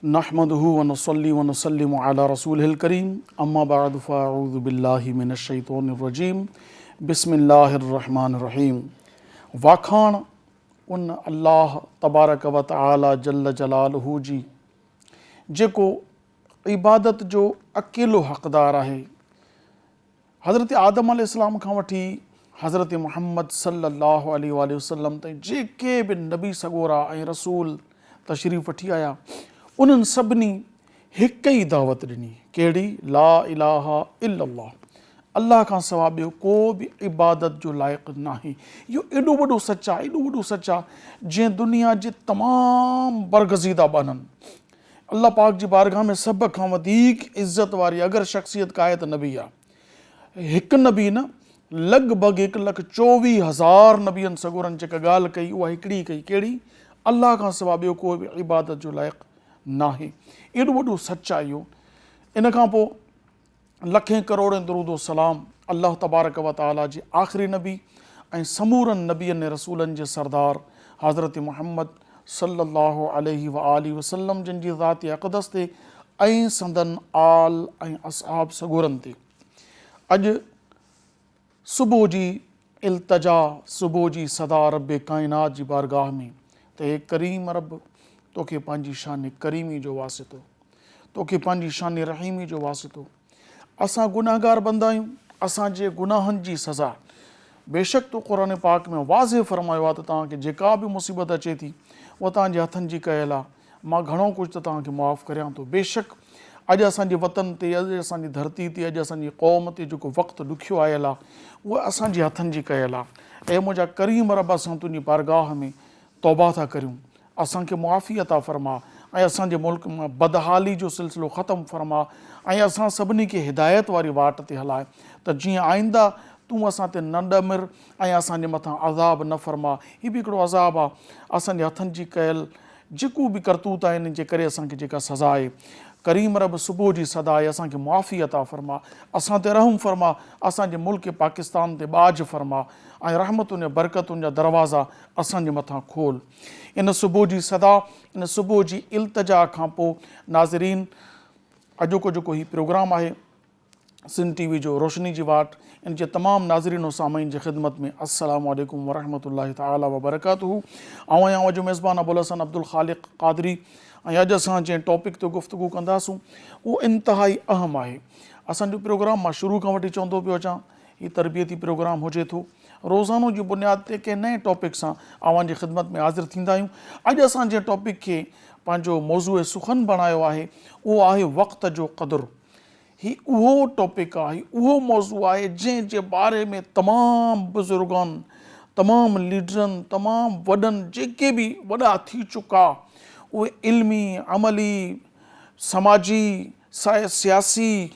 नहमदुहु व नसल्ली व नसल्लिमु अला रसूलिहिल करीम अम्मा बअद फ़अऊज़ु बिल्लाहि मिनश शैतानिर रजीम बिस्मिल्लाहिर रहमानिर रहीम। वाखाण उन अल्लाह तबारक व तआला जल्ल जलालहू जी जेको इबादत जो अकेलो हक़दार आहे। हज़रत आदम अलैहिस्सलाम खां वठी हज़रत मुहम्मद सल्लल्लाहु अलैहि वसल्लम ताईं जेके बि नबी सॻोरा ऐं रसूल तशरीफ़ वठी आया, उन्हनि सभिनी हिक ई दावत ॾिनी, कहिड़ी? ला इलाहा इल्लल्लाह, अल्लाह खां सवाइ ॿियो को बि इबादत जो लाइक़ु नाहे। इहो एॾो वॾो सच आहे, एॾो वॾो सच आहे, जंहिं दुनिया जे तमामु बरगज़ीदा ॿाननि अल्लाह पाक जी बारगाह में सभ खां वधीक इज़त वारी अगरि शख़्सियत का आहे त नबी आहे। हिकु नबी न, लॻभॻि 1,24,000 नबियनि सॻोरनि जेका ॻाल्हि कई उहा हिकिड़ी कई, कहिड़ी? अल्लाह खां सवाइ ॿियो कोई बि इबादत जो लाइक़ु नाहे। एॾो वॾो सच आहे इहो। इन खां पोइ लखें करोड़नि दुरूद सलाम अल्लाह तबारक व तआला जे आख़िरी नबी ऐं समूरनि नबियनि ऐं रसूलनि जे सरदार हज़रत मुहम्मद सल्लल्लाहु अलैहि व आलिहि वसल्लम जिन जी ज़ात अक़दस ते ऐं संदन आल ऐं असहाब सॻोरनि ते अॼु सुबुह जी इल्तिजा, सुबुह जी सदा रब काइनात जी बारगाह में त हे करीम रब, तोखे पंहिंजी शान करीमी जो वासितो, तोखे पंहिंजी शान रहीमी जो वासितो। असां गुनाहगार बंदा आहियूं, असांजे गुनाहनि जी सज़ा बेशक तो क़ुरान पाक में वाज़े फरमायो आहे त तव्हांखे जेका बि मुसीबत अचे थी उहा तव्हांजे हथनि जी कयल आहे, मां घणो कुझु त तव्हांखे मुआफ़ करियां थो। बेशक अॼु असांजे वतन ते, अॼु असांजी धरती ते, अॼु असांजी क़ौम ते जेको वक़्तु ॾुखियो आयल आहे उहा असांजे हथनि जी कयल आहे। ऐं मुंहिंजा करीम रब, असां तुंहिंजी बारगाह में तौबा था करियूं, असांखे मुआफ़ी अता फरमा ऐं असांजे मुल्क मां बदहाली जो सिलसिलो ख़तमु फरमा ऐं असां सभिनी खे हिदायत वारी वाट ते हलाए त जीअं आईंदा तूं असां ते न ॾमिर ऐं असांजे मथां अज़ाब न फरमा। हीअ बि हिकिड़ो अज़ाब आहे, असांजे हथनि जी कयल जेको बि करतूत आहिनि जे करे असांखे जेका सज़ा आहे। करीम रब सुबुह जी सदा आहे, असांखे मुआफ़ी अता फरमा, असां ते रहम फरमा, असांजे मुल्क पाकिस्तान ते बाज फरमा ऐं रहमतुनि ऐं बरकतुनि जा दरवाज़ा असांजे मथां खोल। इन सुबुह जी सदा, इन सुबुह जी इल्तिजा खां पोइ नाज़रीन, अॼोको जेको हीउ प्रोग्राम आहे सिंध टीवी जो रोशनी जी वाट, इन जे तमामु नाज़रीन और सामाईन जी ख़िदमत में अस्सलामु अलैकुम वरहमतुल्लाहि तआला वबरकातुहू। आऊं आहियां अॼु मेज़बान अबुल हसन अब्दुल ख़ालिक़ क़ादरी ऐं अॼु असां जंहिं टॉपिक ते गुफ़्तगू कंदासूं उहो इंतिहाई अहम आहे। असांजो प्रोग्राम मां शुरू खां वठी चवंदो पियो अचां, हीउ तरबियती प्रोग्राम हुजे थो, रोज़ानो जी बुनियाद ते कंहिं नए टॉपिक सां अवां जी ख़िदमत में हाज़िर थींदा आहियूं। अॼु असां जंहिं टॉपिक खे पंहिंजो मौज़ूअ सुखन बणायो आहे उहो आहे वक़्त जो क़दुरु। ही उहो टॉपिक आहे, उहो मौज़ू आहे जंहिंजे बारे में तमामु बुज़ुर्गनि, तमामु लीडरनि, तमामु वॾनि जेके बि वॾा थी चुका उहे इल्मी, अमली, समाजी, सियासी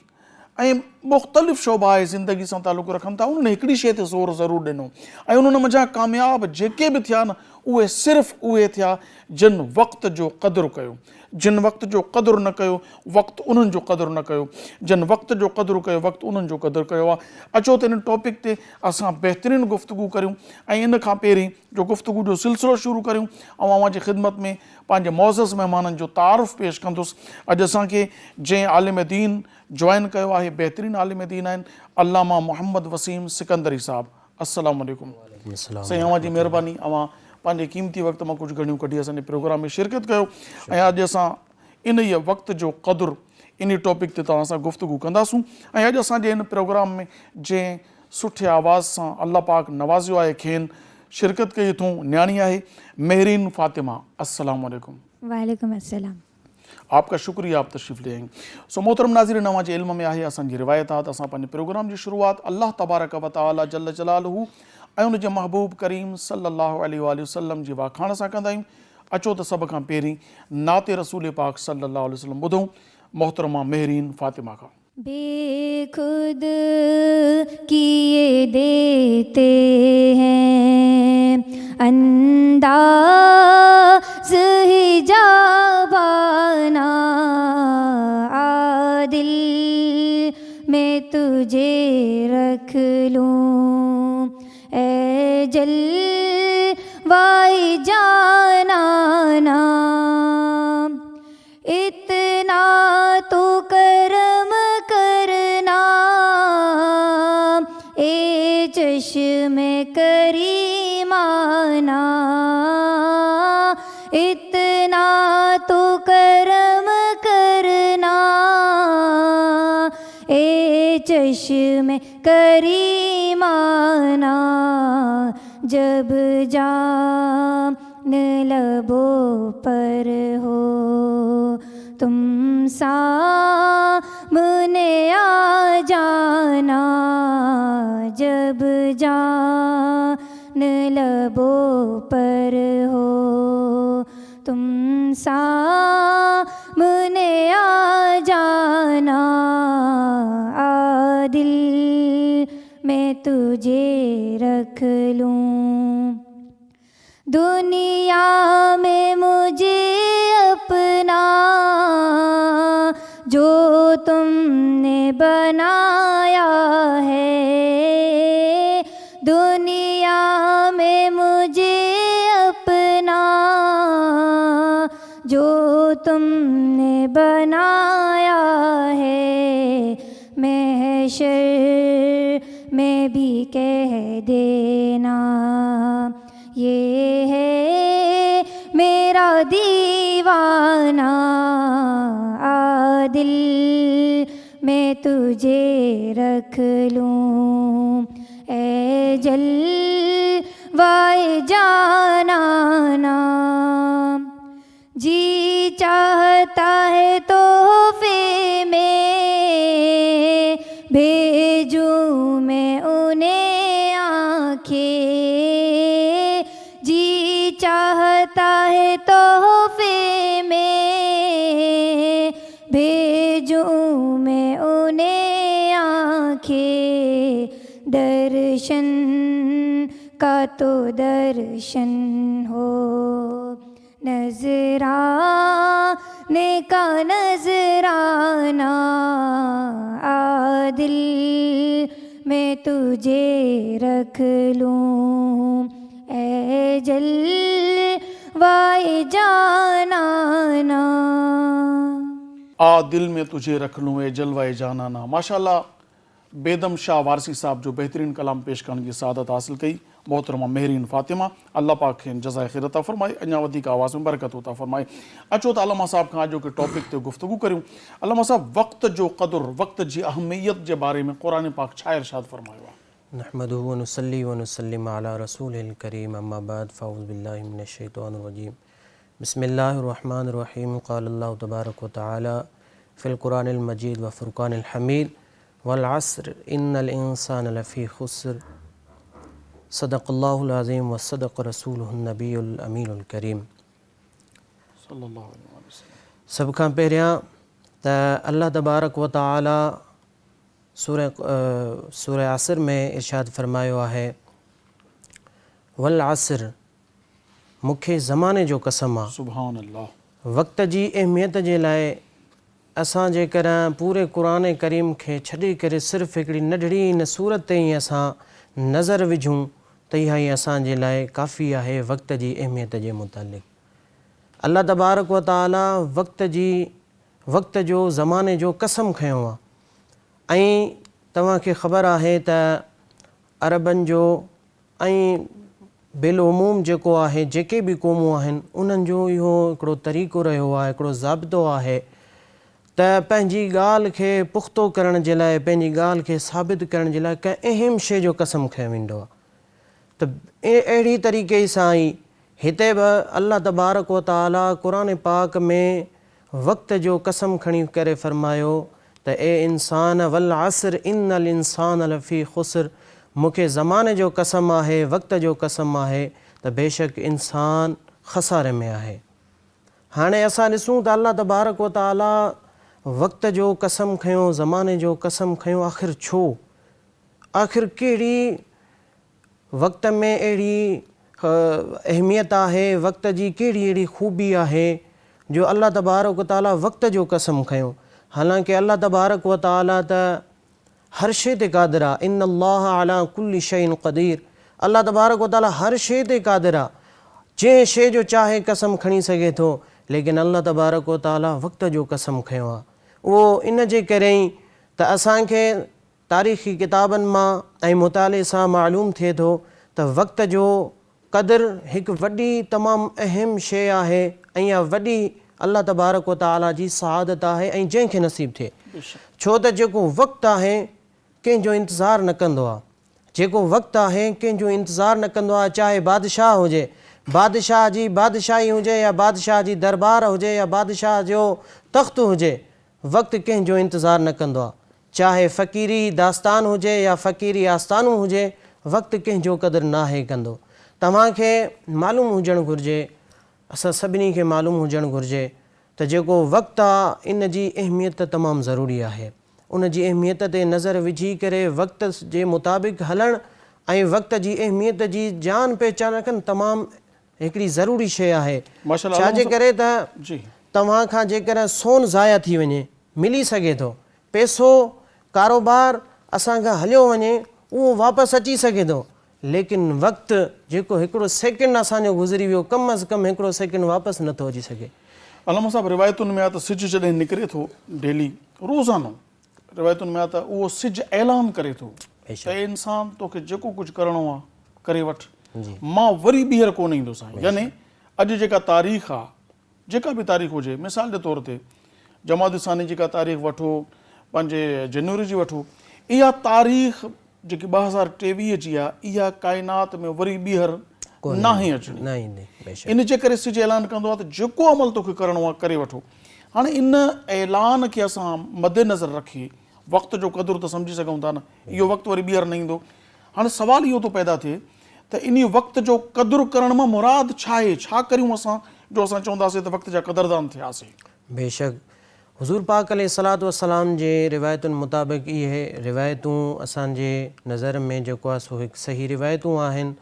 ऐं मुख़्तलिफ़ शोबा आहे ज़िंदगी सां तालुक़ु रखनि था, उन्हनि हिकिड़ी शइ ते ज़ोर ज़रूरु ॾिनो ऐं उन्हनि मुंहिंजा कामयाबु जेके बि थिया न उहे सिर्फ़ु उहे थिया जिन वक़्त जो क़दुरु कयो। जिन वक़्त जो क़दुरु न कयो, वक़्तु उन्हनि जो क़दुरु न कयो। जिन वक़्त जो क़दुरु कयो, वक़्तु उन्हनि जो क़दुरु कयो आहे। अचो त इन टॉपिक ते असां बहितरीनु गुफ़्तगू करियूं ऐं इन खां पहिरीं जो गुफ़्तगू जो सिलसिलो शुरू करियूं ऐं अवां जी ख़िदमत में पंहिंजे मुअज़्ज़ज़ महिमाननि जो तारुफ़ पेश कंदुसि। अॼु असांखे जंहिं आलिम दीन जॉइन कयो आहे, बहितरीनु आलिम दीन आहिनि अल्लामा मोहम्मद वसीम सिकंदरी साहब। अस्सलामु अलैकुम साईं, अवां जी महिरबानी, अवां पंहिंजे क़ीमती वक़्त मां कुझु घणियूं कढी असांजे प्रोग्राम में शिरकत कयो ऐं अॼु असां इन ई वक़्त जो क़दुरु इन टॉपिक ते तव्हां सां गुफ़्तगू कंदासूं। ऐं अॼु असांजे इन प्रोग्राम में जंहिं सुठे आवाज़ सां अल्लाह पाक नवाज़ियो आहे, खेनि शिरकत कई अथऊं, न्याणी आहे मेहरीन फ़ातिमा। अस्सलामु अलैकुम। वालेकुम अस्सलाम। आपका शुक्रिया, आप तशरीफ़ ले आएंगे। सो मोहतरम नाज़रीन, अवां जे इल्म में आहे असांजी रिवायतात, असां पंहिंजे प्रोग्राम जी शुरूआत अल्लाह तबारक व तआला जल्ल जलालहू ऐं उनजे महबूब करीम सल्लल्लाहु अलैहि वसल्लम जी वाखाण सां कंदा आहियूं। अचो त सभ खां पहिरीं नाते रसूल पाक सल्लल्लाहु अलैहि वसल्लम ॿुधूं मोहतरमा मेहरीन फ़ातिमा खां। बेखुद किए देते हैं अंदाज़ हिजाबाना, आदिल मैं तुझे रख लूं ए जलवाए जाना, इत چشم کریمانہ اتنا تو کرم کرنا، اے چشم کریمانہ جب جام لبوں پر ہو تم سامنے آ جانا، جب جان لبوں پر ہو تم سامنے آ جانا، دل میں تجھے رکھ لوں، دنیا میں مجھے اپنا جو تم نے بنایا ہے، دنیا میں مجھے اپنا جو تم نے بنایا ہے، محشر میں بھی کہہ دینا یہ ہے میرا دیوانہ، دل میں تجھے رکھ لوں، اے جلوۂ جانانا، جی چاہتا ہے تحفے میں بھیجوں میں انہیں آنکھیں، جی چاہتا ہے تحفے میں بھیجوں میں انہیں آنکھیں، درشن کا تو درشن ہو، نذرانے کا نذرانہ، دل میں تجھے رکھ لوں، اے جلوۂ جانانا، دل میں تجھے رکھ لوں اے جلوۂ جانانا۔ ماشاءاللہ بیدم شاہ وارسی صاحب جو بہترین کلام پیش کرنے کی سعادت حاصل کی، محترمہ مہرین فاطمہ، اللہ پاک کھین جزائے خیر عطا فرمائے، انیا ودیک آواز میں برکت عطا فرمائے۔ اچھو تو علامہ صاحب کھاں جو کہ ٹاپک تے گفتگو کروں، علامہ صاحب وقت جو قدر، وقت جی اہمیت جے بارے میں قرآن پاک چھا ارشاد فرمائے وا؟ نحمدہ ونصلی ونسلم علی رسول الکریم، اما بعد فاعوذ باللہ من الشیطان الرجیم، بسم اللہ الرحمن الرحیم، قال اللہ تبارک و تعالی فی القرآن المجید و فرقان الحمید، والعصر ان الانسان لفی خسر، صدق اللہ العظیم و صدق رسولہ النبی الامین الکریم۔ صلی اللہ علیہ وسلم۔ سب کھاں پہریاں تا اللہ تبارک و تعالی سورہ عصر میں ارشاد فرمایو ہے، والعصر مکھے زمانے جو قسم آ، سبحان اللہ۔ وقت جی اہمیت جے لائے اساں جے کراں پورے قرآن کریم کے چھڈی کرے صرف ہکڑی نڈڑی ن صورت تے ہی اساں نظر وجھوں تے ہی اساں جے لائے کافی ہے وقت جی اہمیت جے متعلق۔ اللہ تبارک و تعالی وقت جو زمانے جو قسم کھیو آ، ऐं तव्हांखे ख़बर आहे त अरबनि जो ऐं बिलउमूम जेको आहे जेके बि क़ौमूं आहिनि उन्हनि जो इहो हिकिड़ो तरीक़ो रहियो आहे, हिकिड़ो ज़ाब्तो आहे त पंहिंजी ॻाल्हि खे पुख़्तो करण जे लाइ, पंहिंजी ॻाल्हि खे साबित करण जे लाइ कंहिं अहम शइ जो कसम खंयो वेंदो आहे। त अहिड़ी तरीक़े सां ई हिते बि अल्लाह तबारक व ताला क़ुर पाक में वक़्त जो कसम खणी करे फ़रमायो त ए इंसान वल असर इन्नल इंसान लफ़ी ख़ुस्र, मूंखे ज़माने जो कसम आहे, वक़्त जो कसम आहे त बेशक इंसान ख़सारे में आहे। हाणे असां ॾिसूं त अल्लाह तबारक व ताला वक़्त जो कसम खयो, ज़माने जो कसम खयो, आख़िर छो? आख़िर कहिड़ी वक़्त में अहिड़ी अहमियत आहे, वक़्त जी कहिड़ी अहिड़ी ख़ूबी आहे जो अल्लाह तबारक व ताला वक़्त जो कसम खयो। हालांकि अल्लाह तबारक व ताला त हर शइ ते क़ादिर आहे, इन अल्लाह अला कुल्लि शैइन क़दीर, अल्लाह तबारक व ताला हर शइ ते क़ादिर आहे, जंहिं शइ जो चाहे कसम खणी सघे थो, लेकिन अल्लाह तबारक व ताला वक़्त जो कसम खयो आहे। उहो इन जे करे ई त असांखे तारीख़ी किताबनि मां ऐं मुताले सां मालूम थिए थो त वक़्त जो क़दुरु हिकु वॾी तमामु अहम शइ आहे ऐं इहा वॾी अल्लाह तबारक व ताला जी सआदत आहे ऐं जंहिंखे नसीबु थिए। छो त जेको वक़्तु आहे कंहिंजो इंतज़ारु न कंदो आहे, जेको वक़्तु आहे कंहिंजो इंतज़ारु न कंदो आहे, चाहे बादशाह हुजे, बादशाह जी बादशाही हुजे या बादशाह जी दरबार हुजे या बादशाह जो तख़्त हुजे, वक़्तु कंहिंजो इंतज़ारु न कंदो आहे। चाहे फ़क़ीरी दास्तान हुजे या फ़क़ीरी आस्थानूं हुजे, वक़्तु कंहिंजो क़दुरु नाहे कंदो। तव्हांखे मालूम हुजणु घुरिजे, असां सभिनी खे मालूम हुजणु घुरिजे त जेको वक़्तु आहे इन जी अहमियत तमामु ज़रूरी आहे। उन जी अहमियत ते नज़र विझी करे वक़्त जे मुताबिक़ हलणु ऐं वक़्त जी अहमियत जी जान पहचान रखणु तमामु हिकिड़ी ज़रूरी शइ आहे। छाजे करे त तव्हां खां जेकर सोन ज़ाया थी वञे, मिली सघे थो, पैसो कारोबार असांखां हलियो वञे उहो वापसि अची सघे थो, लेकिन वक़्तु जेको हिकिड़ो सेकेंड असांजो गुज़री वियो, कम अज़ कम हिकिड़ो सेकेंड वापसि नथो अची सघे। अलामा साहिबु रिवायतुनि में आहे त सिज जॾहिं निकिरे थो डेली रोज़ानो, रिवायतुनि में आहे त उहो सिज ऐलान करे थो त इंसान तोखे जेको कुझु करिणो आहे करे वठि, मां वरी ॿीहर कोन ईंदुसि। यानी अॼु जेका तारीख़ आहे, जेका बि तारीख़ हुजे, मिसाल जे तौर ते जमात इस्लामी जेका तारीख़ वठो, 5 जनवरी जी वठो, इहा तारीख़ जेकी 2023 जी आहे, इहा काइनात में वरी ॿीहर नाहे अचणी। इन जे करे सिज ऐलान कंदो आहे त जेको अमल तोखे करिणो आहे करे वठो। हाणे इन ऐलान खे असां मद्देनज़र रखी वक़्त जो क़दुरु त सम्झी सघूं था न, इहो वक़्तु वरी ॿीहर न ईंदो। हाणे सुवालु इहो थो पैदा थिए त इन वक़्त जो क़दुरु करण मां मुराद छा आहे, छा करियूं असां जो असां चवंदासीं त वक़्त जा क़दरदान थियासीं। बेशक हुज़ूर पाक अलैहिस्सलातु वस्सलाम जे रिवायतुनि मुताबिक़ इहे रिवायतूं असांजे नज़र में जेको आहे सो हिकु सही रिवायतूं आहिनि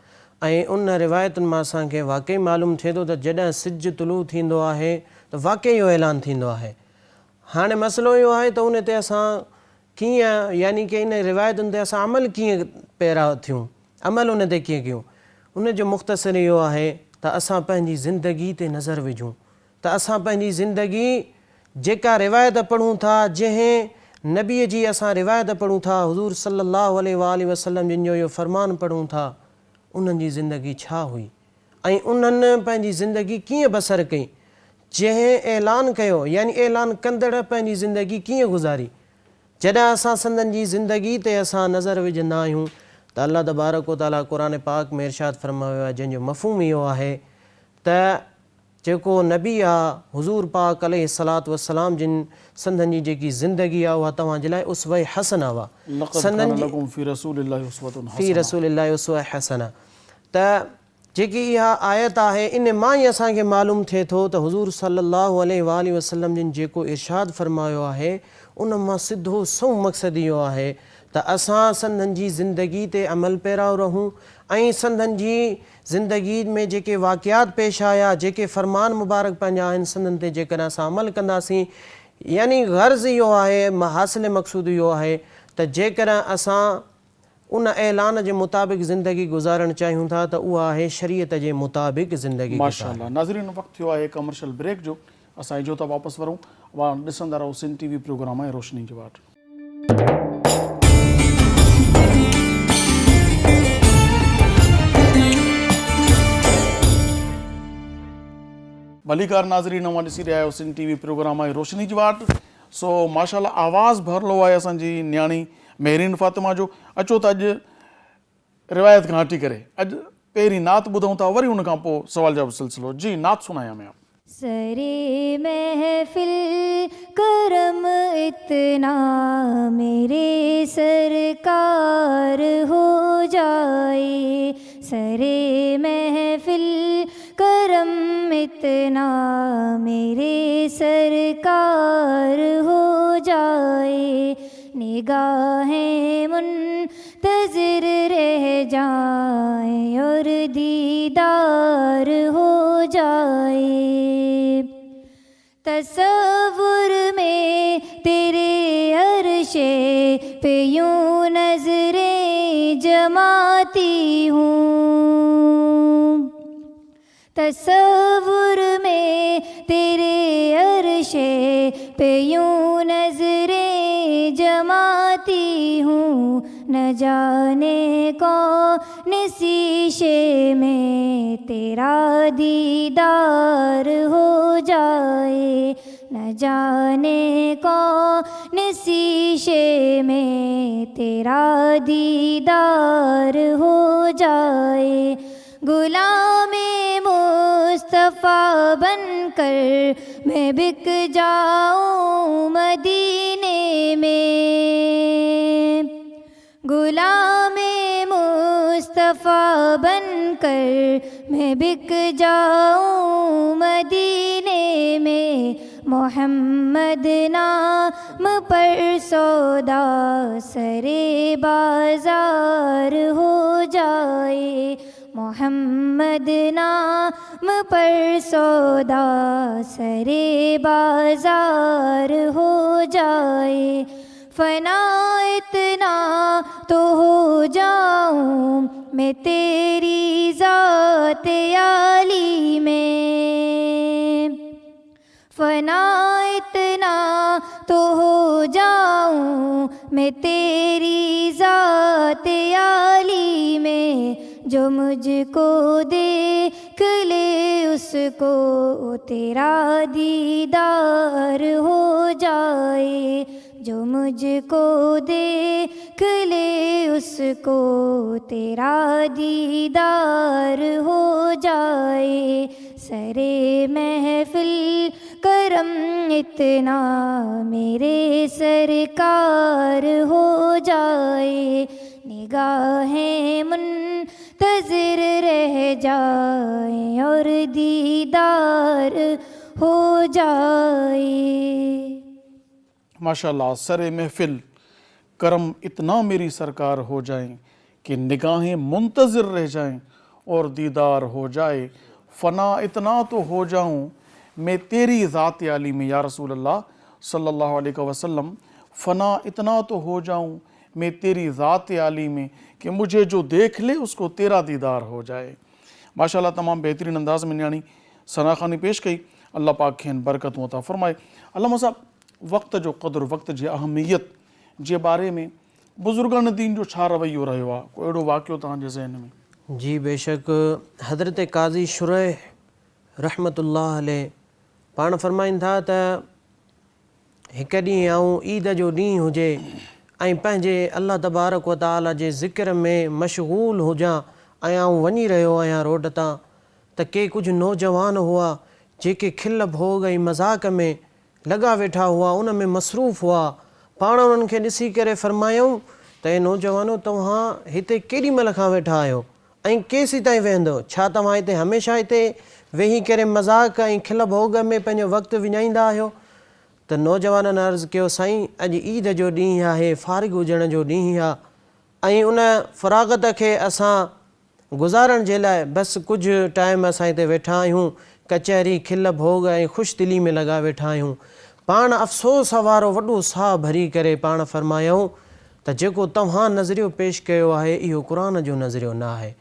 ऐं उन रिवायतुनि मां असांखे वाक़ई मालूम थिए थो त जॾहिं सिज तुलू थींदो आहे त वाक़ई इहो ऐलान थींदो आहे। हाणे मसइलो इहो आहे त उन ते असां कीअं, यानी कि इन रिवायतुनि ते असां अमल कीअं पहिरियां थियूं, अमल उन ते कीअं कयूं, उन जो मुख़्तसिर इहो आहे त असां पंहिंजी ज़िंदगी ते नज़र विझूं, त असां पंहिंजी ज़िंदगी जेका रिवायत पढ़ूं था, जंहिं नबीअ जी असां रिवायत पढ़ूं था, हुज़ूर सल्लल्लाहु अलैहि वसल्लम जिन जो इहो फ़रमान पढ़ूं था, उन्हनि जी ज़िंदगी छा हुई ऐं उन्हनि पंहिंजी ज़िंदगी कीअं बसर कई, जंहिं ऐलान कयो यानी ऐलान कंदड़ पंहिंजी ज़िंदगी कीअं गुज़ारी। जॾहिं असां संदनि जी ज़िंदगी ते असां नज़र विझंदा आहियूं त अल्लाह तबारक व ताला क़ुरान पाक में इरशाद फरमायो आहे, जंहिंजो मफ़हूम इहो आहे त जेको नबी आहे हुज़ूर पाक अलैहिस्सलातु वस्सलाम जिन संदनि जी जेकी ज़िंदगी आहे उहा तव्हांजे लाइ उसवा हसना हुआ, फ़ी रसूलिल्लाहि उसवा हसना। त जेकी इहा आयत आहे इन मां ई असांखे मालूम थिए थो त हुज़ूर सल्लल्लाहु अलैहि वसल्लम जिन जेको इरशाद फरमायो आहे उन मां सिधो सौ मक़सदु इहो आहे त असां संदनि जी ज़िंदगी ते अमल पैराव रहूं ऐं संदनि जी ज़िंदगी में जेके वाक़ियात पेश आया, जेके फ़रमान मुबारक पंहिंजा आहिनि, संदनि ते जेकॾहिं असां अमल कंदासीं, यानी गर्ज़ इहो आहे, हासिल मक़सूदु इहो आहे त जेकॾहिं असां उन ऐलान जे मुताबिक़ ज़िंदगी गुज़ारणु चाहियूं था त उहा आहे शरीयत जे मुताबिक़ ज़िंदगी। माशाअल्लाह। नाज़रीन, वक़्तु थियो आहे कमर्शियल ब्रेक जो, असां इजो था वापसि वरूं, ॾिसंदा रहो सिंध टीवी प्रोग्राम आहे रोशनी जी वाट। भलीकार नाज़रीन, अवां ॾिसी रहिया आहियो सिंध टीवी प्रोग्राम आहे रोशनी जी वाट। सो माशाअल्लाह आवाज़ भरलो आहे असांजी न्याणी मेहरीन फातिमा जो। अचो त अॼु रिवायत खां हटी करे अॼु पहिरीं नात ॿुधूं था, वरी उन खां पोइ सवाल जवाब सिलसिलो। जी, नात सुनाया मैं। सरे महफिल करम इतना मेरे सरकार हो जाए, सरे महफिल करम इतना मेरे सरकार हो जाए, निगाहें मुंतज़िर रह जाएं और दीदार हो जाए, तसव्वुर में तेरे अर्शे पे यूं नजरें जमाती हूँ, तसव्वुर में तेरे अर्शे पे यूं नजरें जमाती हूँ, ہوں نہ جانے کون شیشے میں تیرا دیدار ہو جائے، نہ جانے کون شیشے میں تیرا دیدار ہو جائے۔ غلام مصطفیٰ بن کر میں بک جاؤں مدینے میں، غلام مصطفیٰ بن کر میں بک جاؤں مدینے میں، محمد نام پر سودا سرے بازار ہو جائے، محمد نام پر سودا سرے بازار ہو جائے۔ فنا اتنا تو ہو جاؤں میں تیری ذات عالی میں، فنا اتنا تو ہو جاؤں میں تیری ذات عالی میں، جو مجھ کو دیکھ لے اس کو تیرا دیدار ہو جائے، جو مجھ کو دیکھ لے اس کو تیرا دیدار ہو جائے۔ سرے محفل کرم اتنا میرے سرکار ہو جائے، نگاہیں منتظر رہ جائیں اور دیدار ہو جائے۔ ماشاءاللہ، سر محفل کرم اتنا میری سرکار ہو جائیں کہ نگاہیں منتظر رہ جائیں اور دیدار ہو جائے، فنا اتنا تو ہو جاؤں میں تیری ذات عالی میں۔ یا رسول اللہ صلی اللہ علیہ وسلم، فنا اتنا تو ہو جاؤں میں تیری ذات عالی میں کہ مجھے جو دیکھ لے اس کو تیرا دیدار ہو جائے۔ ماشاءاللہ تمام بہترین انداز میں نیانی ثنا خوانی پیش کئی، اللہ پاک کھین برکت عطا فرمائے۔ علامہ صاحب، وقت جو قدر، وقت جی اہمیت جے بارے میں بزرگان دین جو چھا رویو رہو ہے، کوئی اڑو واقعو تہاں جے ذہن میں؟ جی بے شک، حضرت قاضی شریح رحمت اللہ علیہ پان فرمائن تھا تا ایک ڈی آؤں عید جو ڈی ہوجے ऐं पंहिंजे अल्लाह तबारक व ताला जे ज़िक्र में मशगूल हुजां ऐं आऊं वञी रहियो आहियां रोड तां त के कुझु नौजवान हुआ जेके खिल भोग ऐं मज़ाक में लॻा वेठा हुआ, उन में मसरूफ़ हुआ। पाण उन्हनि खे ॾिसी करे फ़रमायूं त हे नौजवानो, तव्हां हिते केॾी महिल खां वेठा आहियो ऐं केसीं ताईं वेहंदो? छा तव्हां हिते हमेशह हिते वेही करे मज़ाक ऐं खिल भोग में पंहिंजो वक़्तु विञाईंदा आहियो? त नौजवाननि अर्ज़ु कयो, साईं अॼु ईद जो ॾींहुं आहे, फारिग हुजण जो ॾींहुं आहे ऐं उन फ़राग़त खे असां गुज़ारण जे लाइ बसि कुझु टाइम असां हिते वेठा आहियूं, कचहरी खिल भोग ऐं ख़ुशि दिली में लॻा वेठा आहियूं। पाण अफ़सोस वारो वॾो साहु भरी करे पाण फ़रमायूं त जेको तव्हां नज़रियो पेश कयो आहे इहो क़ुर जो नज़रियो न आहे।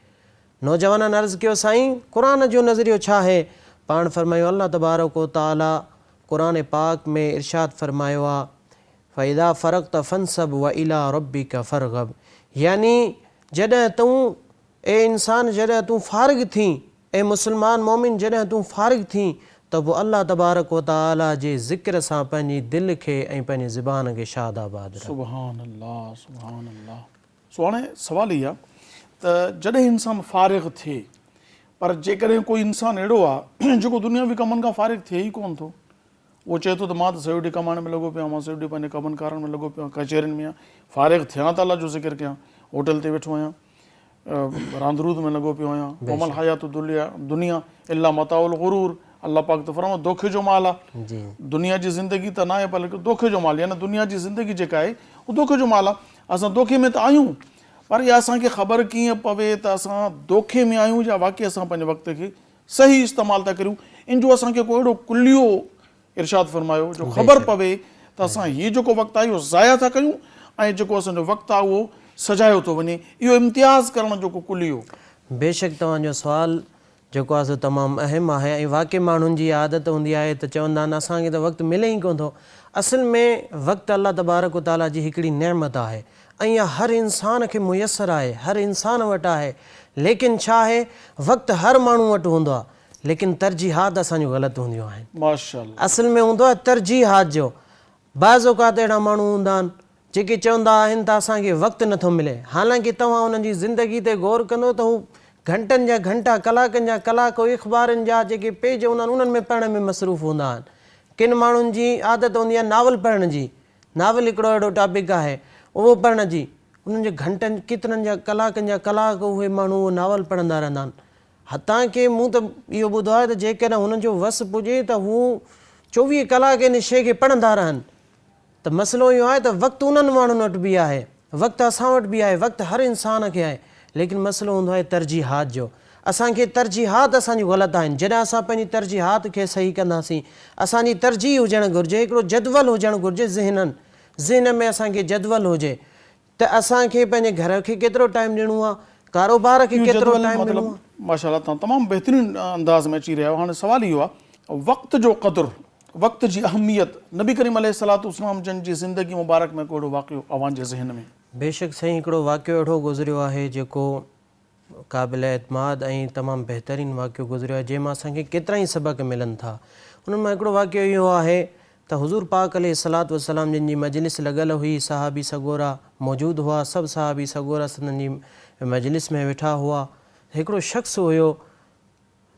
नौजवाननि अर्ज़ु कयो, साईं क़ुर जो नज़रियो छा आहे? पाण फ़रमायो, अल्लाह तबारक व ताला क़ुर पाक में इरशाद फ़रमायो आहे, फ़इज़ा फ़रग़्त फ़ंसब व इला रब्बिक फ़रग़ब, यानी जॾहिं तूं ए इंसान जॾहिं तूं फ़ारिग़ थी, ए मुस्लमान मोमिन जॾहिं तूं फ़ारिग़ थी त पोइ अल्लाह तबारक व ताला जे ज़िक्र सां पंहिंजी दिलि खे ऐं पंहिंजी ज़ुबान खे शादाबाद रख। सुभान अल्लाह, सुभान अल्लाह। सो हाणे सवाल इहो आहे त जॾहिं इंसानु फ़ारिग़ थिए, पर जेकॾहिं कोई इंसानु अहिड़ो आहे जेको दुनियावी कमनि खां फ़ारिग़ थिए ई कोन थो, वो चए थो त मां त सॼो ॾींहुं कमाइण में लॻो पियो आहियां, मां सॼो ॾींहुं पंहिंजे कमनि कारण में लॻो पियो आहियां, कचहरियुनि में आहियां, फ़ारिग़ थियां त अल्लाह जो ज़िक्र कयां, होटल ते वेठो आहियां, रांदरूद में लॻो पियो आहियां, वमल हयात दुनिया इल्ला मताउल गुरूर, अल्लाह पाक त फरमायो धोखे जो माल आहे। दुनिया जी ज़िंदगी त न आहे पर धोखे जो माल, यानी दुनिया जी ज़िंदगी जेका आहे उहो धोखे जो माल आहे। असां धोखे में त आहियूं, पर इहा असांखे ख़बर कीअं पवे त असां धोखे में आहियूं या वाक़ई असां पंहिंजे वक़्त खे सही इस्तेमालु था करियूं। इन जो असांखे को अहिड़ो कुलियो इरशाद फरमायो जो ख़बर पवे त असां हीउ जेको वक़्तु आहे इहो ज़ाया था कयूं ऐं जेको असांजो वक़्तु आहे उहो सजायो थो वञे। इहो इम्तियाज़ करण जो को कुलियो। बेशक तव्हांजो सुवालु जेको आहे सो तमामु अहम आहे ऐं वाक़ई माण्हुनि जी आदत हूंदी आहे त चवंदा आहिनि असांखे त वक़्तु मिले ई कोन थो। असल में वक़्तु अल्लाह तबारक व ताला जी हिकिड़ी नेमत आहे। ऐं इहा हर इंसान खे मुयसरु आहे, हर इंसान वटि आहे, लेकिन छा आहे वक़्तु हर माण्हू वटि हूंदो आहे, लेकिन तरजीहात असांजूं ग़लति हूंदियूं आहिनि। माशाअल्लाह। असल में हूंदो आहे तरजीहात जो। बाज़ औक़ात अहिड़ा माण्हू हूंदा आहिनि जेके चवंदा आहिनि त असांखे वक़्तु नथो मिले, हालांकि तव्हां उन्हनि जी ज़िंदगी ते गौर कंदो त हू घंटनि जा घंटा, कलाकनि जा कलाक, इख़बारनि जा जेके पेज हूंदा आहिनि उन्हनि में पढ़ण में मसरूफ़ हूंदा आहिनि। किन माण्हुनि जी आदत हूंदी आहे नावल पढ़ण जी, नावल हिकिड़ो अहिड़ो टॉपिक आहे उहो पढ़ण जी, उन्हनि जे घंटनि केतिरनि जा कलाकनि जा कलाक उहे माण्हू उहो नावल पढ़ंदा रहंदा आहिनि। हथां की मूं त इहो ॿुधो आहे त जेकॾहिं हुननि जो वस पुॼे त हू 24 कलाक इन शइ खे पढ़ंदा रहनि। त मसइलो इहो आहे त वक़्तु उन्हनि माण्हुनि वटि बि आहे, वक़्तु असां वटि बि आहे, वक़्तु हर इंसान खे आहे, लेकिन मसइलो हूंदो आहे तरजीहात जो। असांखे तरजीहात असांजूं ग़लति आहिनि। जॾहिं असां पंहिंजी तरजीहात खे सही कंदासीं, असांजी तरजीह हुजणु घुरिजे, हिकिड़ो जदवल हुजणु घुरिजे, ज़हन में असांखे जदवल हुजे त असांखे पंहिंजे घर खे केतिरो टाइम ॾियणो आहे, कारोबार खे केतिरो टाइम ॾियणो आहे। माशाअल्लाह तव्हां तमामु बहितरीन अंदाज़ में अची रहिया आहियो। हाणे सुवालु इहो आहे वक़्त जो क़दुरु, वक़्त जी अहमियत, नबी करीम अलैहिस्सलाम जन जी ज़िंदगी मुबारक में कोई वाक़ियो अवां जे ज़हन में? बेशक साईं, हिकिड़ो वाक़ियो अहिड़ो गुज़रियो आहे जेको क़ाबिल एतमाद ऐं तमामु बहितरीनु वाक़ियो गुज़रियो आहे, जंहिंमां असांखे केतिरा ई सबक़ मिलनि था। उन्हनि मां हिकिड़ो वाक़ियो इहो आहे त हुज़ूर पाक अलैहिस्सलातु वस्सलाम जिन जी मजलिस लॻल हुई, सहाबी सगोरा मौजूदु हुआ, सभु सहाबी सगोरा संदनि जी मजलिस में वेठा हुआ। हिकिड़ो शख़्स हुयो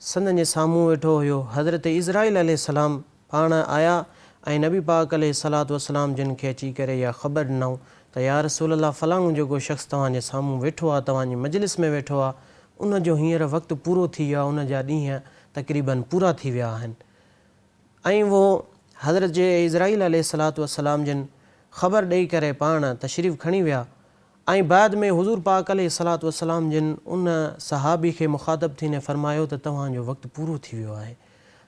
संदनि जे साम्हूं वेठो हुयो। हज़रत इज़राइल अलैहिस्सलाम पाण आया ऐं नबी पाक अलैहिस्सलातु वस्सलाम जिन खे अची करे इहा ख़बर ॾिनऊं त या रसूल अल्लाह फ़लाणो जेको शख़्स तव्हांजे साम्हूं वेठो आहे, तव्हांजी मजलिस में वेठो आहे, उनजो हींअर वक़्तु पूरो थी वियो आहे, उन जा ॾींहं तक़रीबन पूरा थी विया आहिनि। ऐं उहो हज़रत जे इज़राइल अलैहिस्सलातु वस्सलाम जिन ख़बर ॾेई करे पाण तशरीफ़ खणी विया ऐं बाद में हुज़ूर पाक अलैहिस्सलातु वस्सलाम जिन उन सहाबी खे मुख़ातब थीने फ़रमायो त तव्हांजो वक़्तु पूरो थी वियो आहे।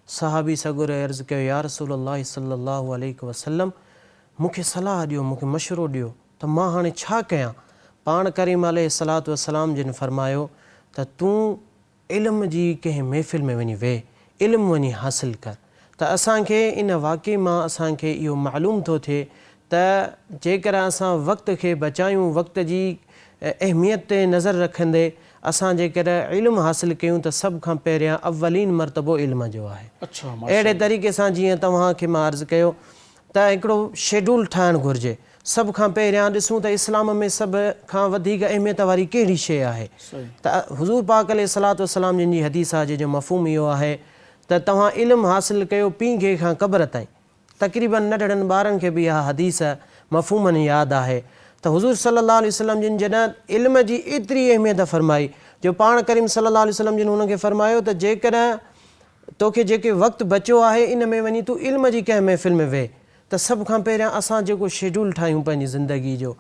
सहाबी सगोर अर्ज़ु कयो या रसूलल्लाह सल्लल्लाहु अलैहि वसल्लम, मूंखे सलाह ॾियो, मूंखे मशवरो ॾियो त मां हाणे छा कयां। पाण करीम अलैहिस्सलातु वस्सलाम जिन फ़रमायो त तूं इल्म जी कंहिं महफ़िल में वञी वेह, इल्मु वञी हासिलु कर। त असांखे इन वाक़े मां असांखे इहो मालूम थो थिए त जेकर असां वक़्त खे बचायूं, वक़्त जी अहमियत ते नज़र रखंदे असां जेकर इल्मु हासिलु कयूं त सभ खां पहिरियां अवलीन मरतबो इल्म जो आहे। अहिड़े तरीक़े सां जीअं तव्हांखे मां अर्ज़ु कयो त हिकिड़ो शेड्यूल ठाहिणु घुरिजे। सभ खां पहिरियां ॾिसूं त इस्लाम में सभ खां वधीक अहमियत वारी कहिड़ी शइ आहे त हुज़ूर पाक अलैहिस्सलातु वस्सलाम जिन जी हदीस आहे जंहिंजो मफ़हूम इहो आहे त तव्हां इल्मु हासिलु कयो पींघे खां क़ब्र ताईं। तक़रीबन नंढड़नि ॿारनि खे बि इहा हदीस मफ़हूमनि यादि आहे त हुज़ूर सल्लल्लाहु अलैहि वसल्लम जिन जॾहिं इल्म जी एतिरी अहमियत फ़रमाई जो पाण करीम सल्लल्लाहु अलैहि वसल्लम जिन हुनखे फ़रमायो त जेकॾहिं तोखे जेके वक़्तु बचियो आहे इन में वञी तूं इल्म जी कंहिं महफ़िल में वेह। त सभ खां पहिरियां असां जेको शेड्यूल ठाहियूं पंहिंजी ज़िंदगी जो,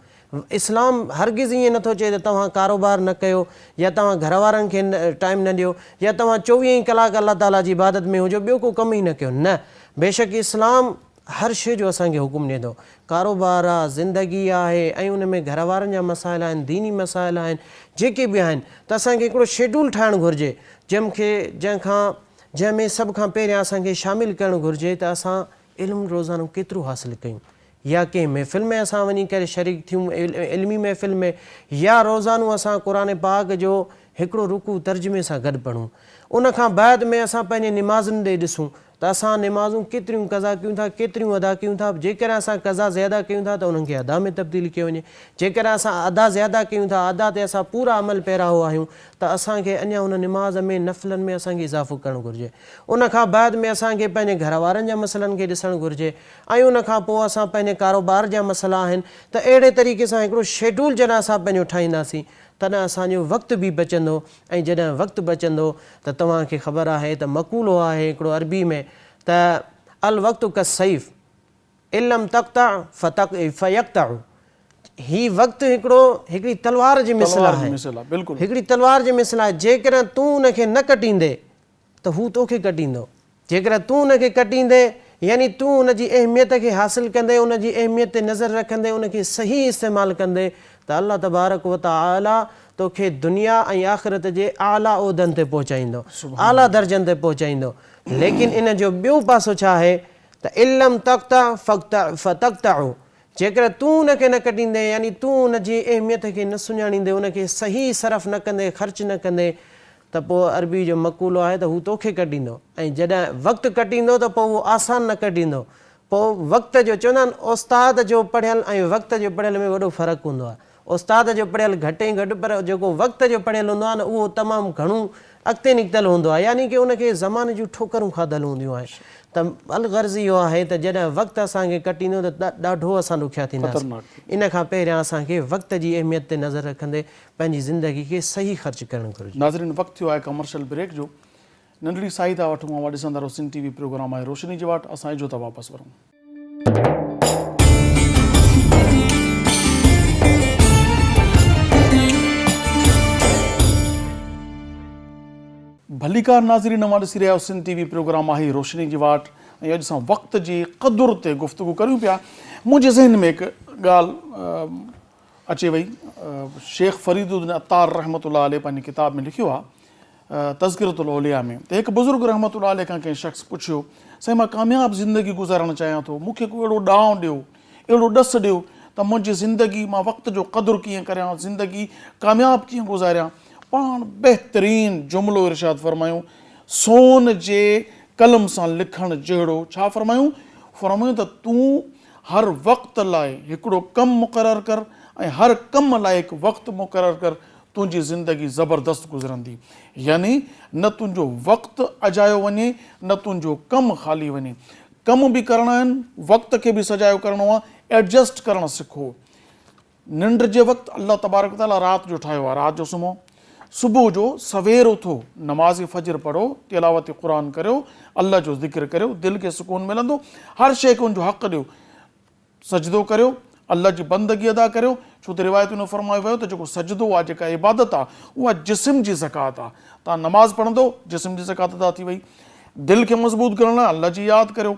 इस्लाम हरगिज़ ईअं नथो चए त तव्हां कारोबार न कयो या तव्हां घर वारनि खे टाइम न ॾियो या तव्हां 24 ई कलाक अल्लाह ताला जी इबादत में हुजो, ॿियो को कमु ई न कयो। न, बेशक इस्लाम हर शइ जो असांखे हुकुम ॾिए थो। कारोबार आहे, ज़िंदगी आहे ऐं उन में घर वारनि जा मसाइल आहिनि, दीनी मसाइल आहिनि, जेके बि आहिनि त असांखे हिकिड़ो शेड्यूल ठाहिणु घुरिजे जंहिंमें सभ खां पहिरियां असांखे शामिलु करणु घुरिजे त असां इल्मु रोज़ानो केतिरो हासिलु कयूं, या कंहिं महफ़िल में असां वञी करे शरीक थियूं इल्मी महफ़िल में, या रोज़ानो असां क़ुरान पाक जो हिकिड़ो रुकू तर्जुमे सां गॾु पढ़ूं। उन खां बाद में असां पंहिंजे निमाज़ुनि ॾे ॾिसूं त असां निमाज़ूं केतिरियूं क़ज़ा कयूं था, केतिरियूं अदा कयूं था। जेकर असां क़ज़ा ज़्यादा कयूं था त उन्हनि खे अदा में तब्दील कयो वञे, जेकर असां अदा ज़्यादा कयूं था, अदा ते असां पूरा अमल पहिरां आहियूं त असांखे अञा उन निमाज़ में नफ़लनि में असांखे इज़ाफ़ो करणु घुरिजे। उन खां बाद में असांखे पंहिंजे घर वारनि जा मसइलनि खे ॾिसणु घुरिजे ऐं उन खां पोइ असां पंहिंजे कारोबार जा मसइला आहिनि त अहिड़े तरीक़े सां हिकिड़ो शेड्यूल जॾहिं असां पंहिंजो ठाहींदासीं तॾहिं असांजो वक़्तु बि बचंदो। ऐं जॾहिं वक़्तु बचंदो त तव्हांखे ख़बर आहे त मक़ूलो आहे हिकिड़ो अरबी में त अल वक़्तु का सैफ़ इल्लम तक़्ता फ़यक़्तअ। ही वक़्तु हिकिड़ी तलवार जी मिसल आहे, हिकिड़ी तलवार जी मिसल आहे। जेकर तूं उनखे न कटींदे त हू तोखे कटींदो, जेकर तूं उनखे कटींदे यानी तूं उनजी अहमियत खे हासिलु कंदे, उनजी अहमियत ते नज़र रखंदे, उनखे सही इस्तेमालु कंदे त अल्लाह तबारक व तआला तोखे दुनिया ऐं आख़िरत जे आला उहिदनि ते पहुचाईंदो, आला दर्जनि ते पहुचाईंदो। लेकिन इन जो ॿियो पासो छा आहे त इल्लम तक़्ता फ़तक़्तअ, जेकर तूं उनखे न कढींदे, यानी तूं उनजी अहमियत खे न सुञाणींदे, उनखे सही सरफ़ न कंदे, ख़र्च न कंदे, त पोइ अरबी जो मक़ूलो आहे त हू तोखे कढींदो। ऐं जॾहिं वक़्तु कढींदो त पोइ उहो आसान न कढींदो। पोइ वक़्त जो चवंदा आहिनि उस्ताद जो पढ़ियल ऐं वक़्त जो पढ़ियल में वॾो फ़र्क़ु हूंदो आहे। उस्ताद जो पढ़ियल घटि ऐं घटि, पर जेको वक़्त जो पढ़ियल हूंदो आहे न उहो तमामु घणो अॻिते निकितल हूंदो आहे, यानी की उनखे ज़माने जूं ठोकरूं खाधल हूंदियूं आहिनि। त अलगर्ज़ इहो आहे त जॾहिं वक़्तु असांखे कटींदो त ॾाढो असां ॾुखिया थींदासीं। इन खां पहिरियां असांखे वक़्त जी अहमियत ते नज़र रखंदे पंहिंजी ज़िंदगी खे सही ख़र्च करणु घुरिजे। नाज़रीन, वक़्तु थियो आहे कमर्शियल ब्रेक जो। नंढड़ी साई था वठूं, मां ॾिसंदा रहो सिंध TV प्रोग्राम आहे रोशनी जे वटि। असां इजो था वापसि वरूं। भलीकार नाज़रीन, मां ॾिसी रहिया सिंध TV प्रोग्राम आहे रोशनी जी वाट। ऐं अॼु असां वक़्त जी क़दुर ते गुफ़्तगू करियूं पिया। मुंहिंजे ज़हन में हिकु ॻाल्हि अचे वई। शेख फरीदुद्दीन अत्तार रहमतुल्लाह अलैह पंहिंजी किताब में लिखियो आहे तज़किरतुल औलिया में, त हिकु बुज़ुर्ग रहमतुल्लाह अलैह खां कंहिं शख़्स पुछियो, साईं मां कामयाबु ज़िंदगी गुज़ारणु चाहियां थो, मूंखे को अहिड़ो ॾांहुं ॾियो, अहिड़ो ॾसु ॾियो त मुंहिंजी ज़िंदगी मां वक़्त जो क़दुरु कीअं करियां, ज़िंदगी कामयाबु कीअं गुज़ारियां। पाण बहितरीन जुमिलो इरशाद फरमायूं, सोन जे कलम सां लिखण जहिड़ो। छा फरमायूं? फरमायूं त तूं हर वक़्त लाइ हिकिड़ो कमु मुक़ररु कर ऐं हर कम लाइ हिकु वक़्तु मुक़ररु कर, तुंहिंजी ज़िंदगी ज़बरदस्त गुज़रंदी। यानी न तुंहिंजो वक़्तु अजायो वञे, न तुंहिंजो कमु ख़ाली वञे। कम बि करणा आहिनि, वक़्त खे बि सजायो करिणो आहे, एडजस्ट करणु सिखो। निंड जे वक़्तु अल्लाह तबारक ताला राति जो ठाहियो आहे, राति जो सुम्हो, सुबुह जो सवेर उथो, नमाज़ फजर पढ़ो, तिलावत क़ुरान करियो, अल्लाह जो ज़िक्र करियो, दिलि खे सुकून मिलंदो। हर शइ खे उनजो हक़ ॾियो, सजदो करियो, अल्लाह जी बंदगी अदा करियो। छो त रिवायतुनि में फरमायो वियो त जेको सजदो आहे, जेका इबादत आहे, उहा जिस्म जी ज़कात आहे। तव्हां नमाज़ पढ़ंदो, जिस्म जी ज़कात अदा थी वई। दिलि खे मज़बूत करण लाइ अल्लाह जी यादि करियो,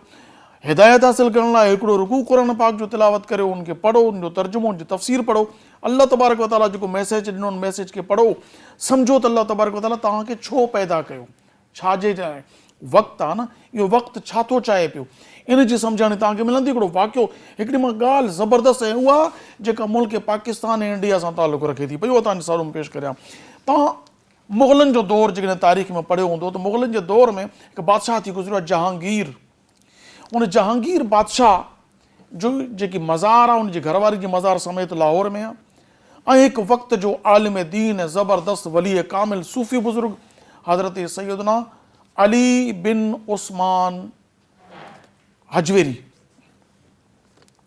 हिदायत हासिल करण लाइ हिकिड़ो रुकू क़ुरान पाक जो तिलावत करियो, उनखे पढ़ो, उनजो तर्जुमो, उनजी तफ़सीर पढ़ो। अल्लाह तबारक व ताला जेको मैसेज ॾिनो, उन मैसेज खे पढ़ो, सम्झो त अल्लाह तबारक व ताला तव्हांखे छो पैदा कयो, छाजे लाइ। वक़्तु आहे न, इहो वक़्तु छा थो चाहे पियो, इन जी सम्झाणी तव्हांखे मिलंदी। हिकिड़ो वाक़ियो, हिकिड़ी मां ॻाल्हि ज़बरदस्त आहे, उहा जेका मुल्क पाकिस्तान ऐं इंडिया सां तालुक़ु रखे थी पई, उहा तव्हांजे साम्हूं पेश करियां। तव्हां मुग़लनि जो दौरु जेकॾहिं तारीख़ में पढ़ियो हूंदो त मुग़लनि जे दौर में हिकु बादशाह थी गुज़रियो आहे, जहांगीर। उन जहांगीर बादशाह जो जेकी मज़ार आहे, उनजी घरवारी जी मज़ार समेत लाहौर में आहे। ऐं हिकु वक़्त जो आलिम दीन ऐं ज़बरदस्त वली कामिल सूफ़ी बुज़ुर्ग हज़रत सैयदना अली बिन उस्मान हजवेरी,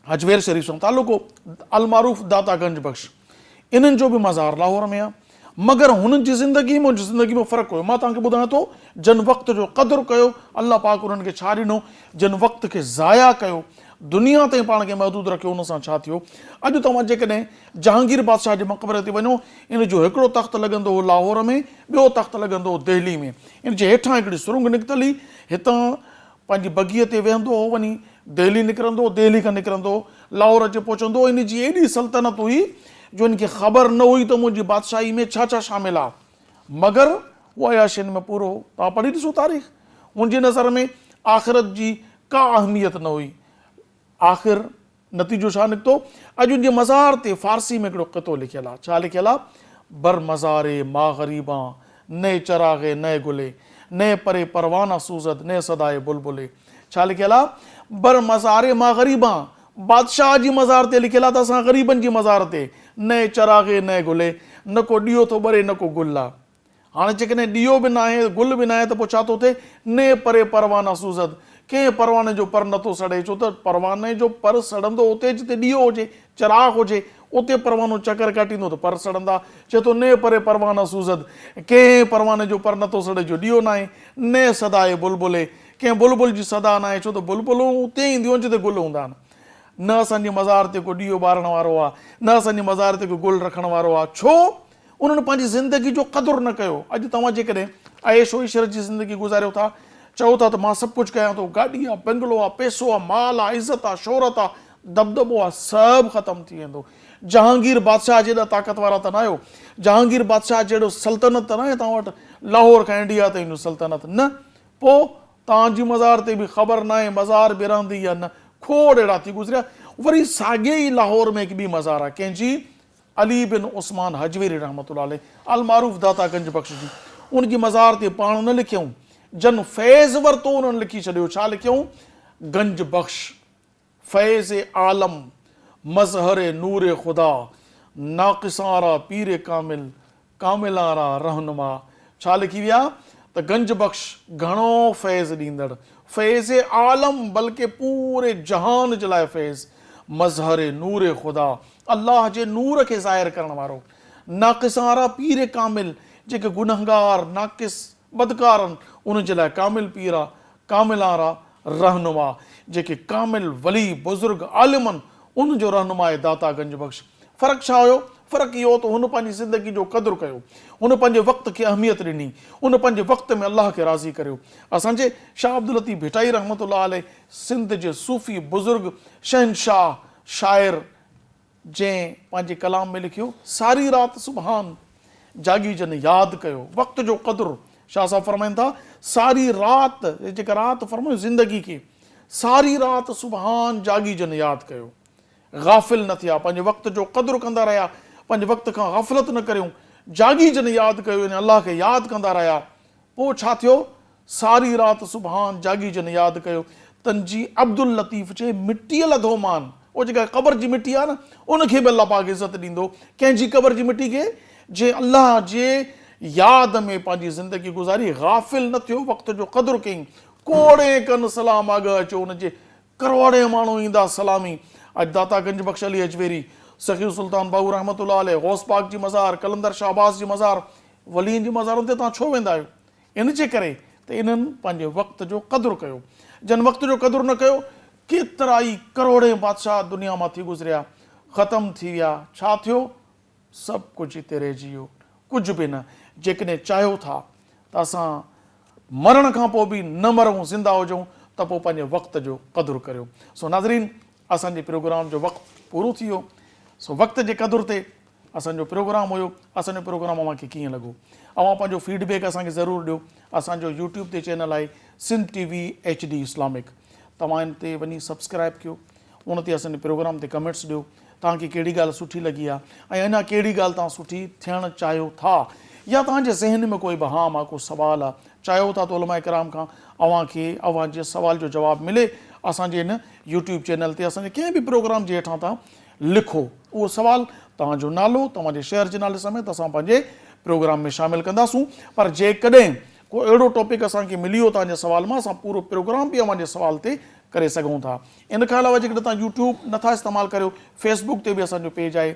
हजवेर शरीफ़ सां तालुक़ो, अलमारूफ़ दातागंज बख़्श, इन्हनि जो बि मज़ार लाहौर में आहे। मगर हुननि जी ज़िंदगी में, मुंहिंजी ज़िंदगी में फ़र्क़ु हुयो। मां तव्हांखे ॿुधायां थो, जिन वक़्त जो क़दुरु कयो, अल्लाह पाक उन्हनि खे छा ॾिनो, जिन वक़्त खे ज़ाया कयो, दुनिया ताईं पाण खे महदूद रखियो, उन सां छा थियो। अॼु तव्हां जेकॾहिं जहांगीर बादशाह जे मक़बरे ते वञो, इन जो हिकिड़ो तख़्त लॻंदो हो लाहौर में, ॿियो तख़्त लॻंदो हो दिल्ली में। इन जे हेठां हिकिड़ी सुरंग निकितल हुई, हितां पंहिंजी बगीअ ते वेहंदो हो, वञी दिल्ली निकिरंदो, दिल्ली खां निकिरंदो लाहौर अची पहुचंदो। इन जी एॾी सल्तनत हुई जो इनखे ख़बर न हुई त मुंहिंजी बादशाही में छा छा शामिल आहे। मगर उहा अयाशियुनि में पूरो, तव्हां पढ़ी ॾिसो तारीख़, मुंहिंजी नज़र में आख़िरत जी का अहमियत न हुई। आख़िर नतीजो छा निकितो, अॼु उनजे मज़ार ते फ़ारसी में हिकिड़ो क़ितो लिखियलु आहे। छा लिखियलु आहे? बर मज़ारे मां ग़रीबां, नए चरागे नए गुले, नए परे परवाना सूज़द, नए सदाए बुलबुले। छा लिखियलु आहे? बर मज़ारे मां ग़रीबां, बादशाह जी मज़ार ते लिखियलु आहे त असां ग़रीबनि जी मज़ार ते, नए चरागे नए गुले, न को ॾीओ थो ॿरे न को गुल आहे। हाणे जेकॾहिं ॾीओ बि न आहे, गुल बि न आहे, त पोइ छा थो थिए? नए परे परवाना सूज़द, कंहिं परवाने जो पर नथो सड़े। छो त परवाने जो पर सड़ंदो उते जिते ॾीओ हुजे, चिराग हुजे, उते परवानो चकर काटींदो त पर सड़ंदा। चए थो नए परे परवाना सूज़द, कंहिं परवाने जो पर नथो सड़े जो ॾीओ न आहे। नए सदाए बुलबुले, कंहिं बुलबुल जी सदा न आहे, छो त बुलबुलूं उते ईंदियूं आहिनि जिते गुल हूंदा आहिनि। न असांजी मज़ार ते को ॾीओ ॿारण वारो आहे, न असांजी मज़ार ते को गुल रखण वारो आहे। छो? उन्हनि पंहिंजी ज़िंदगी जो क़दुरु न कयो। अॼु तव्हां जेकॾहिं ऐशो इशरत जी ज़िंदगी गुज़ारियो था, चओ था त मां सभु कुझु कयां थो, गाॾी आहे, बंगलो आहे, पैसो आहे, माल आहे, इज़त आहे, शोहरत आहे, दबदबो आहे, सभु ख़तमु थी वेंदो। जहांगीर बादशाह जेॾा ताक़त वारा त न आहियो, जहांगीर बादशाह जहिड़ो सल्तनत त न आहे तव्हां वटि, लाहौर खां इंडिया ताईं सल्तनत न। पोइ तव्हांजी मज़ार ते बि ख़बर न आहे मज़ार बि रहंदी या न। खोड़ अहिड़ा थी गुज़रिया। वरी साॻे ई लाहौर में हिकु ॿी मज़ार आहे कंहिंजी, अली बिन उस्मान हजवेरी रहमतुल्लाह अलैह, अल मारूफ दाता गंज बख्श जी। उनजी मज़ार ते पाण न लिखियऊं, जन फैज़ वरितो उन्हनि लिखी छॾियो। छा लिखियऊं? गंज बख्श, फैज़ आलम, मज़हर नूर ख़ुदा, नाक़िसारा पीर कामिल, कामिलारा रहनुमा। छा लिखी विया? त गंज बख्श घणो फैज़ ॾींदड़, फैज़ आलम बल्कि पूरे जहान जे लाइ फैज़, मज़हर नूर ख़ुदा, अल्लाह जे नूर खे ज़ाहिर करण वारो, नाक़िसारा पीर कामिल, जेके गुनहगार नाक़िस बदकार आहिनि उन जे लाइ कामिल पीर आहे, कामिलारा रहनुमा, जेके कामिल वली बुज़ुर्ग आलिम आहिनि उन जो रहनुमा आहे दाता गंज बख्श। फ़र्क़ु छा हुयो? फ़र्क़ु इहो त हुन पंहिंजी ज़िंदगी जो क़दुरु कयो, हुन पंहिंजे वक़्त खे अहमियत ॾिनी, हुन पंहिंजे वक़्त में अलाह खे राज़ी करियो। असांजे शाह अब्दुल लतीफ़ भिटाई रहमतुल्लाह अलैह सिंध जे सूफ़ी बुज़ुर्ग शहनशाह शाइर, जंहिं पंहिंजे कलाम में लिखियो, सारी राति सुबहान जागी जन यादि कयो, वक़्त जो क़दुरु। शाह साहब फरमाइनि था, सारी राति, जेका राति फरमायो ज़िंदगी खे, सारी राति सुबहान जागी जन यादि कयो, गाफ़िल न थिया, पंहिंजे वक़्त जो क़दुरु कंदा रहिया, पंहिंजे वक़्त खां ग़फ़लत न करियूं, जागी जन यादि कयो, यानी अलाह खे यादि कंदा रहिया। पोइ छा थियो? सारी राति सुबहान जागी जन यादि कयो। तंजी अब्दुल लतीफ़ चए, मिटीअ लधो मान, उहो जेका क़बर जी मिटी आहे न, उनखे बि अलाह पाक इज़त ॾींदो। कंहिंजी क़बर जी मिटी खे? जे अलाह जे यादि में पंहिंजी ज़िंदगी गुज़ारी, गाफ़िल न थियो, वक़्त जो क़दुरु कयईं। कोड़े कनि सलाम अॻु अचो, उनजे करोड़े माण्हू ईंदा सलामी। अॼु दाता गंज बख्श अली अजवेरी, सखी सुल्तान बाहू रहमतुल्लाह अलैह, गौस पाक जी मज़ार, कलंदर शाहबाज़ जी मज़ार, वलीन जी मज़ारुनि ते तव्हां छो वेंदा आहियो? इन जे करे त इन्हनि पंहिंजे वक़्त जो क़दुरु कयो। जन वक़्त जो क़दुरु न कयो, केतिरा ई करोड़े बादशाह दुनिया मां थी गुज़रिया, ख़तमु थी विया। छा थियो? सभु कुझु हिते रहिजी वियो, कुझु बि न। जेकॾहिं चाहियो था त असां मरण खां पोइ बि न मरूं, ज़िंदा हुजूं, त पोइ पंहिंजे वक़्त जो क़दुरु करियो। सो नाज़रीन, असांजे प्रोग्राम जो वक़्तु पूरो थी वियो। सो वक़्त जे क़दुरु ते असांजो प्रोग्राम हुयो। असांजो प्रोग्राम अव्हांखे कीअं लॻो? अव्हां पंहिंजो फीडबैक असांखे ज़रूरु ॾियो। असांजो यूट्यूब ते चैनल आहे सिंध TV HD इस्लामिक, तव्हां इन ते वञी सब्सक्राइब कयो, उन ते असांजे प्रोग्राम ते कमेंट्स ॾियो, तव्हांखे कहिड़ी ॻाल्हि सुठी लॻी आहे ऐं अञा कहिड़ी ॻाल्हि तव्हां सुठी थियणु चाहियो था, या तव्हांजे ज़हन में कोई बहाम आहे, को सुवाल आहे, चाहियो था त उलमा किराम खां अव्हांजे सवाल जो जवाबु मिले, असांजे इन यूट्यूब चैनल ते असांजे कंहिं बि प्रोग्राम जे हेठां तव्हां लिखो उहो सवाल, तव्हांजो नालो, तव्हांजे शहर जे नाले समेत असां पंहिंजे प्रोग्राम में शामिलु कंदासूं। पर जेकॾहिं को अहिड़ो टॉपिक असांखे मिली वियो तव्हांजे सवाल मां, असां पूरो प्रोग्राम बि अव्हांजे सवाल ते करे सघूं था। इन खां अलावा जेकॾहिं तव्हां यूट्यूब नथा इस्तेमालु करियो, फेसबुक ते बि असांजो पेज आहे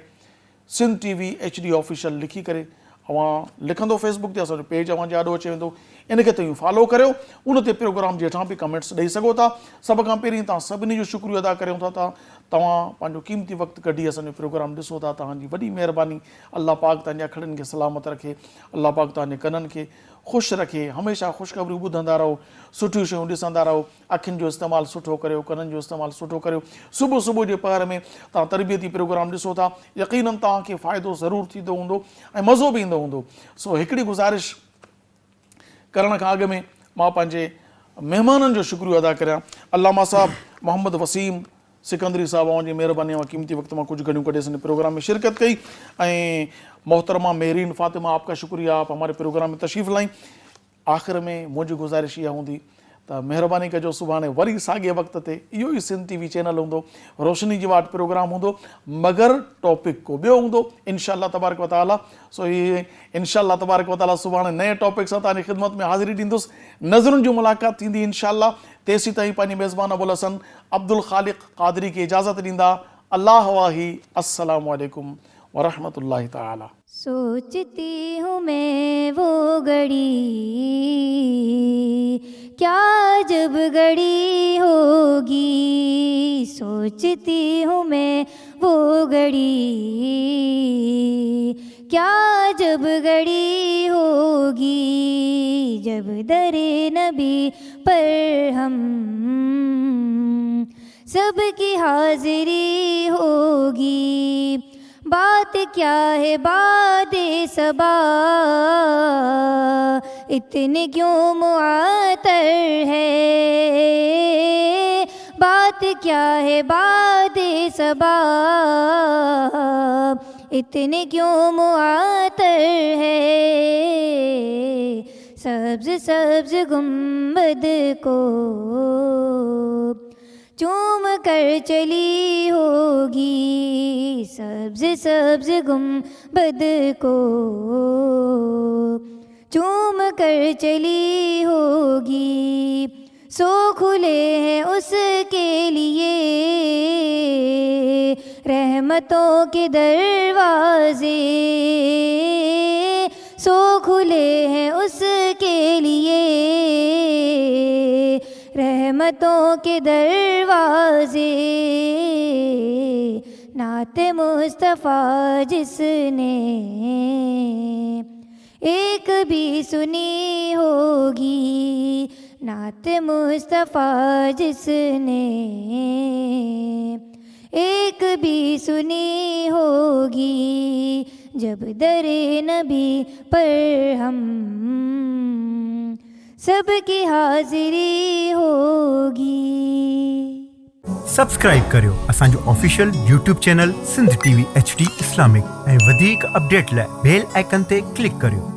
सिंध TV HD ऑफिशियल लिखी करे अव्हां लिखंदो फेसबुक ते, असांजो पेज अव्हांजे आॾो अची वेंदो। इनखे तव्हां फॉलो करियो, उन ते प्रोग्राम जे हेठां बि कमेंट्स ॾेई सघो था। सभ खां पहिरीं तव्हां सभिनी जो शुक्रिया अदा करियूं था, तव्हां पंहिंजो क़ीमती वक़्तु कढी असांजो प्रोग्राम ॾिसो था, तव्हांजी वॾी महिरबानी। अल्लाह पाक तव्हांजे अखड़नि खे सलामत रखे, अल्लाह पाक तव्हांजे कननि खे ख़ुशि रखे, हमेशह ख़ुशख़बरियूं ॿुधंदा रहो, सुठियूं शयूं ॾिसंदा रहो, अखियुनि जो इस्तेमालु सुठो करियो, कननि जो इस्तेमालु सुठो करियो। सुबुह सुबुह जे पहर में तव्हां तरबियती प्रोग्राम ॾिसो था, यकीननि तव्हांखे फ़ाइदो ज़रूरु थींदो हूंदो ऐं मज़ो बि ईंदो हूंदो। सो हिकिड़ी गुज़ारिश करण खां अॻु में मां पंहिंजे महिमाननि जो शुक्रिया अदा करियां। अल्लामा साहब मोहम्मद वसीम सिकंदरी साहब, अव्हांजी महिरबानी, अव्हां क़ीमती वक़्त मां कुछ घड़ियों कढे असांजे प्रोग्राम में शिरकत कई। ऐं मोहतरमा मेहरीन फातिमा, आपका शुक्रिया, आप हमारे प्रोग्राम में तशरीफ़ लाई। आख़िर में मुंहिंजी गुज़ारिश इहा हूंदी त महिरबानी कजो, सुभाणे वरी साॻे वक़्त ते इहो ई सिंध TV चैनल हूंदो, रोशनी जी वाट प्रोग्राम हूंदो, मगर टॉपिक को ॿियो हूंदो इंशाअल्लाह तबारक व तआला। सो इहे इंशाअल्लाह तबारक व तआला सुभाणे नए टॉपिक सां तव्हांजी ख़िदमत में हाज़िरी ॾींदुसि। नज़रुनि जी मुलाक़ात थींदी इंशाअल्लाह। तेसीं ताईं पंहिंजी मेज़बान अबुल हसन अब्दुल ख़ालिक़ क़ादरी खे इजाज़त ॾींदा। अल्लाह वाही, अस्सलामु अलैकुम वरहमतुल्लाहि ताला। सोचती हूँ मैं वो घड़ी, क्या जब घड़ी होगी, सोचती हूँ मैं वो घड़ी, क्या जब घड़ी होगी, जब दरे नबी पर हम सबकी हाजिरी होगी। बात क्या है बादे सबा, इतने क्यों मुआतर है, بات کیا ہے باد صبا، اتنے کیوں معطر ہے، سبز سبز گنبد کو چوم کر چلی ہوگی، سبز سبز گنبد کو چوم کر چلی ہوگی، سو کھلے ہیں اس کے لیے رحمتوں کے دروازے، سو کھلے ہیں اس کے لیے رحمتوں کے دروازے، نعت مصطفیٰ جس نے ایک بھی سنی ہوگی، نعت مصطفیٰ جس نے ایک بھی سنی ہوگی، جب در نبی پر ہم سب کی حاضری ہوگی۔ سبسڪراइब करियो असांजो official YouTube channel Sindh TV HD Islamic ऐं वधीक अपडेट लाइ बेल आइकन ते क्लिक करियो।